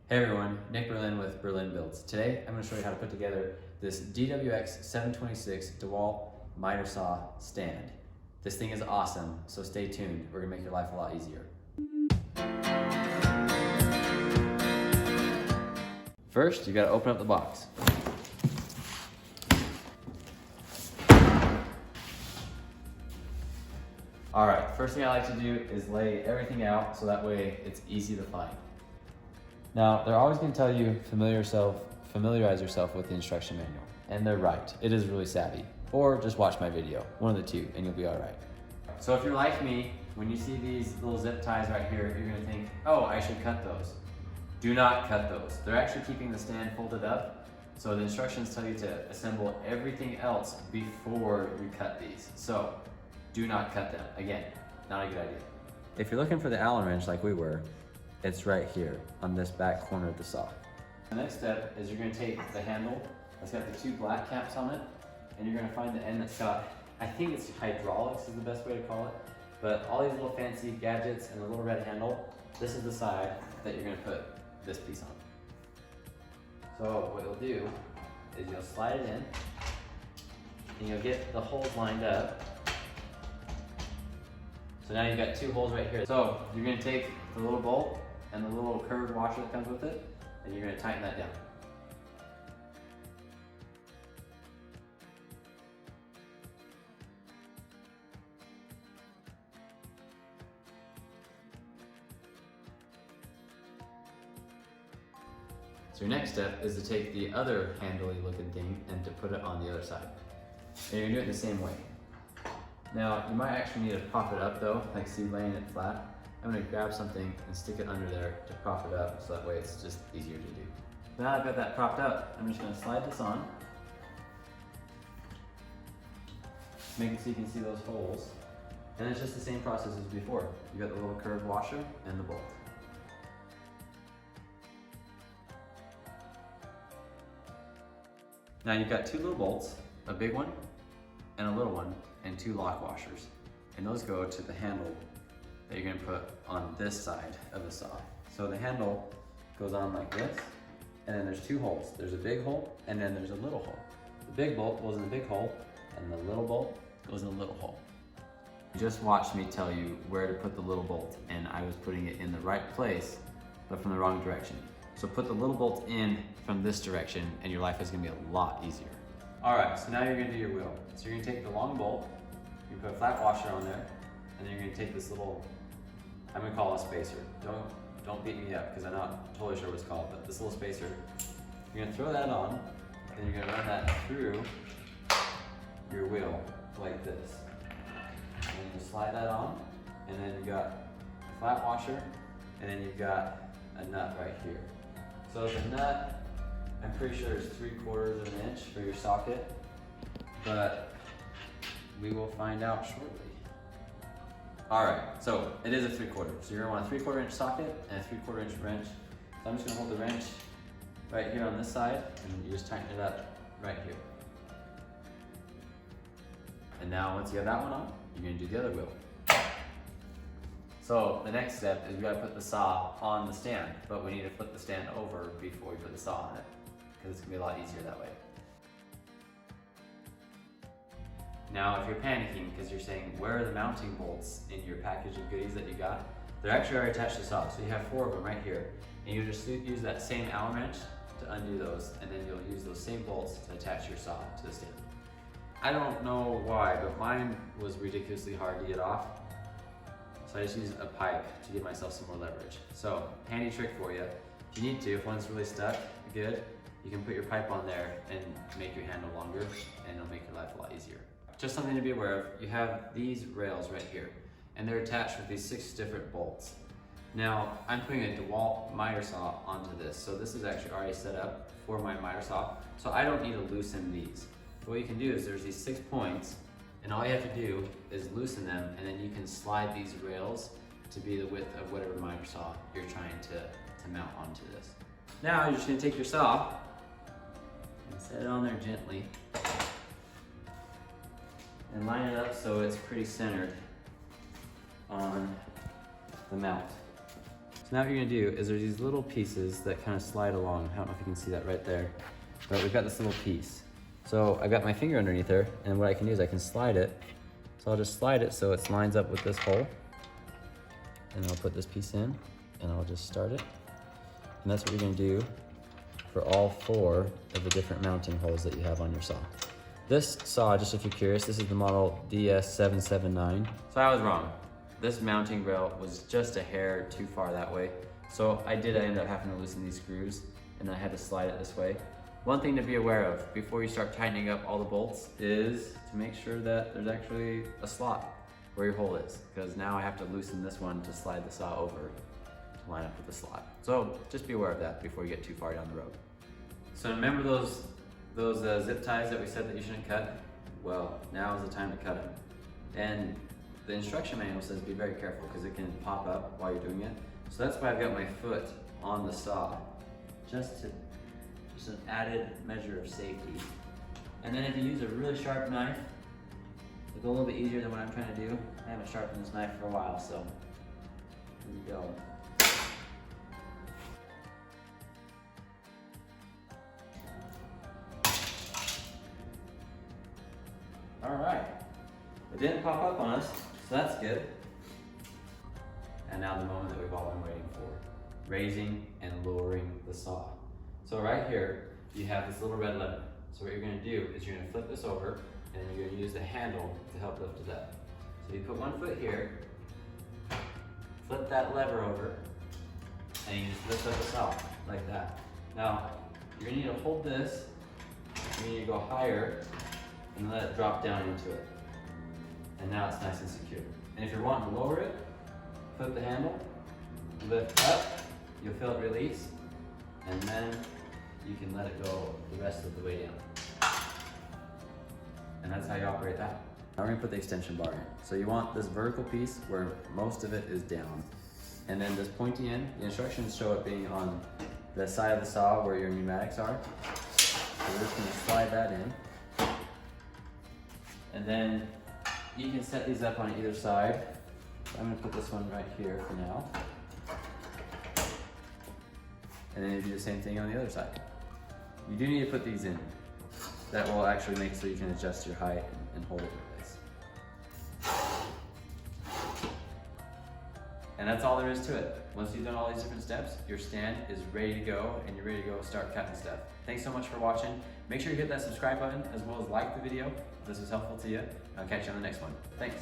Hey everyone, Nick Berlin with Berlin Builds. Today I'm going to show you how to put together this DWX726 DeWalt miter saw stand. This thing is awesome, so stay tuned. We're going to make your life a lot easier. First, you got to open up the box. Alright, first thing I like to do is lay everything out so that way it's easy to find. Now, they're always going to tell you familiarize yourself with the instruction manual. And they're right, it is really savvy. Or just watch my video, one of the two, and you'll be alright. So if you're like me, when you see these little zip ties right here, you're going to think, oh, I should cut those. Do not cut those. They're actually keeping the stand folded up, so the instructions tell you to assemble everything else before you cut these. So, do not cut them. Again, not a good idea. If you're looking for the Allen wrench like we were, it's right here on this back corner of the saw. The next step is you're going to take the handle that's got the two black caps on it, and you're going to find the end that's got, I think it's hydraulics is the best way to call it, but all these little fancy gadgets and the little red handle, this is the side that you're going to put this piece on. So what you'll do is you'll slide it in, and you'll get the holes lined up. So now you've got two holes right here. So you're going to take the little bolt and the little curved washer that comes with it, and you're going to tighten that down. So your next step is to take the other handly looking thing and to put it on the other side. And you're going to do it the same way. Now, you might actually need to prop it up though, like see laying it flat. I'm going to grab something and stick it under there to prop it up so that way it's just easier to do. Now I've got that propped up, I'm just going to slide this on. Make it so you can see those holes. And it's just the same process as before. You got the little curved washer and the bolt. Now you've got two little bolts, a big one and a little one, and two lock washers. And those go to the handle that you're gonna put on this side of the saw. So the handle goes on like this, and then there's two holes. There's a big hole, and then there's a little hole. The big bolt goes in the big hole, and the little bolt goes in the little hole. You just watched me tell you where to put the little bolt, and I was putting it in the right place, but from the wrong direction. So put the little bolt in from this direction, and your life is gonna be a lot easier. All right, so now you're gonna do your wheel. So you're gonna take the long bolt, you put a flat washer on there, and then you're gonna take this little, I'm gonna call it a spacer. Don't beat me up, because I'm not totally sure what it's called, but this little spacer, you're gonna throw that on, and you're gonna run that through your wheel like this. And then you slide that on, and then you got a flat washer, and then you've got a nut right here. So the nut, I'm pretty sure it's 3/4 of an inch for your socket, but we will find out shortly. All right, so it is a 3/4. So you're gonna want a 3/4 inch socket and a 3/4 inch wrench. So I'm just gonna hold the wrench right here on this side, and you just tighten it up right here. And now once you have that one on, you're gonna do the other wheel. So the next step is we gotta put the saw on the stand, but we need to flip the stand over before we put the saw on it, because it's gonna be a lot easier that way. Now, if you're panicking because you're saying, where are the mounting bolts in your package of goodies that you got? They're actually already attached to the saw, so you have 4 of them right here. And you just use that same Allen wrench to undo those, and then you'll use those same bolts to attach your saw to the stand. I don't know why, but mine was ridiculously hard to get off. So I just use a pipe to give myself some more leverage. So, handy trick for you. If you need to, if one's really stuck, good, you can put your pipe on there and make your handle longer, and it'll make your life a lot easier. Just something to be aware of, you have these rails right here, and they're attached with these 6 different bolts. Now, I'm putting a DeWalt miter saw onto this, so this is actually already set up for my miter saw, so I don't need to loosen these. What you can do is there's these 6 points, and all you have to do is loosen them, and then you can slide these rails to be the width of whatever miter saw you're trying to mount onto this. Now you're just gonna take your saw and set it on there gently and line it up so it's pretty centered on the mount. So now what you're gonna do is there's these little pieces that kind of slide along. I don't know if you can see that right there, but we've got this little piece. So I've got my finger underneath there, and what I can do is I can slide it. So I'll just slide it so it lines up with this hole. And I'll put this piece in, and I'll just start it. And that's what you're gonna do for all 4 of the different mounting holes that you have on your saw. This saw, just if you're curious, this is the model DWX726. So I was wrong. This mounting rail was just a hair too far that way. So I end up having to loosen these screws, and I had to slide it this way. One thing to be aware of before you start tightening up all the bolts is to make sure that there's actually a slot where your hole is, because now I have to loosen this one to slide the saw over to line up with the slot. So just be aware of that before you get too far down the road. So remember those zip ties that we said that you shouldn't cut? Well, now is the time to cut them. And the instruction manual says be very careful because it can pop up while you're doing it. So that's why I've got my foot on the saw, just an added measure of safety. And then if you use a really sharp knife, it'll go a little bit easier than what I'm trying to do. I haven't sharpened this knife for a while, so here we go. All right, it didn't pop up on us, so that's good. And now the moment that we've all been waiting for, raising and lowering the saw. So right here, you have this little red lever. So what you're gonna do is you're gonna flip this over, and you're gonna use the handle to help lift it up. So you put one foot here, flip that lever over, and you just lift up the saw, like that. Now, you're gonna need to hold this, you need to go higher, and let it drop down into it. And now it's nice and secure. And if you're wanting to lower it, flip the handle, lift up, you'll feel it release, and then you can let it go the rest of the way down. And that's how you operate that. Now we're gonna put the extension bar in. So you want this vertical piece where most of it is down. And then this pointy end, the instructions show it being on the side of the saw where your pneumatics are. So we're just gonna slide that in. And then you can set these up on either side. I'm gonna put this one right here for now. And then you do the same thing on the other side. You do need to put these in. That will actually make so you can adjust your height and hold it in place. And that's all there is to it. Once you've done all these different steps, your stand is ready to go, and you're ready to go start cutting stuff. Thanks so much for watching. Make sure you hit that subscribe button as well as like the video if this was helpful to you. I'll catch you on the next one. Thanks.